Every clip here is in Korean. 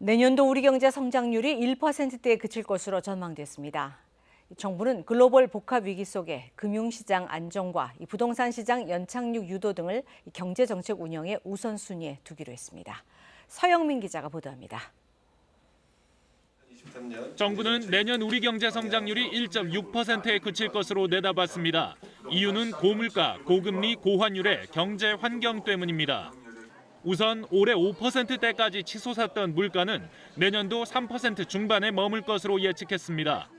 내년도 우리 경제 성장률이 1%대에 그칠 것으로 전망됐습니다. 정부는 글로벌 복합 위기 속에 금융시장 안정과 부동산 시장 연착륙 유도 등을 경제 정책 운영의 우선순위에 두기로 했습니다. 서영민 기자가 보도합니다. 정부는 내년 우리 경제 성장률이 1.6%에 그칠 것으로 내다봤습니다. 이유는 고물가, 고금리, 고환율의 경제 환경 때문입니다. 우선 올해 5%대까지 치솟았던 물가는 내년도 3% 중반에 머물 것으로 예측했습니다.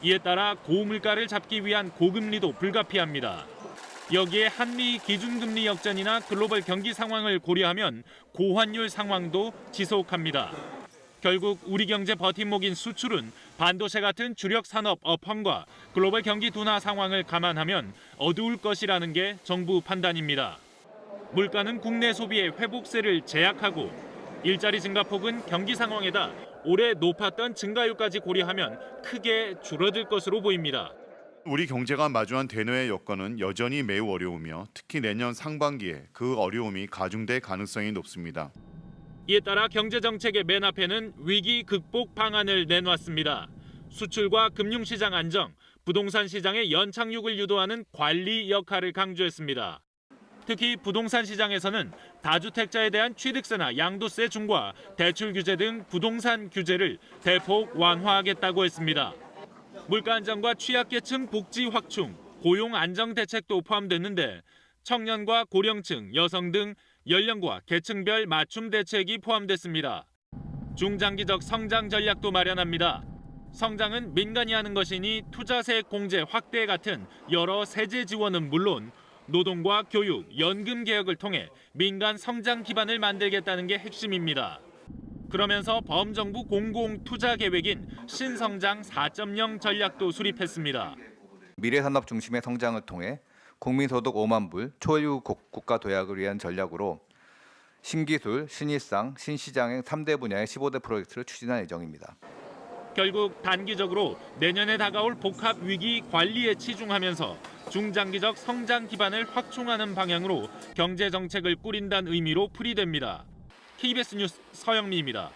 이에 따라 고물가를 잡기 위한 고금리도 불가피합니다. 여기에 한미 기준금리 역전이나 글로벌 경기 상황을 고려하면 고환율 상황도 지속합니다. 결국 우리 경제 버팀목인 수출은 반도체 같은 주력 산업 업황과 글로벌 경기 둔화 상황을 감안하면 어두울 것이라는 게 정부 판단입니다. 물가는 국내 소비의 회복세를 제약하고 일자리 증가폭은 경기 상황에다 올해 높았던 증가율까지 고려하면 크게 줄어들 것으로 보입니다. 우리 경제가 마주한 대내외 여건은 여전히 매우 어려우며 특히 내년 상반기에 그 어려움이 가중될 가능성이 높습니다. 이에 따라 경제정책의 맨 앞에는 위기 극복 방안을 내놨습니다. 수출과 금융시장 안정, 부동산 시장의 연착륙을 유도하는 관리 역할을 강조했습니다. 특히 부동산 시장에서는 다주택자에 대한 취득세나 양도세 중과 대출 규제 등 부동산 규제를 대폭 완화하겠다고 했습니다. 물가 안정과 취약계층 복지 확충, 고용 안정 대책도 포함됐는데 청년과 고령층, 여성 등 연령과 계층별 맞춤 대책이 포함됐습니다. 중장기적 성장 전략도 마련합니다. 성장은 민간이 하는 것이니 투자세 공제 확대 같은 여러 세제 지원은 물론 노동과 교육, 연금 개혁을 통해 민간 성장 기반을 만들겠다는 게 핵심입니다. 그러면서 범정부 공공투자 계획인 신성장 4.0 전략도 수립했습니다. 미래산업 중심의 성장을 통해 국민소득 5만 불, 초유 국가 도약을 위한 전략으로 신기술, 신일상, 신시장의 3대 분야의 15대 프로젝트를 추진할 예정입니다. 결국 단기적으로 내년에 다가올 복합 위기 관리에 치중하면서 중장기적 성장 기반을 확충하는 방향으로 경제 정책을 꾸린다는 의미로 풀이됩니다. KBS 뉴스 서영민입니다.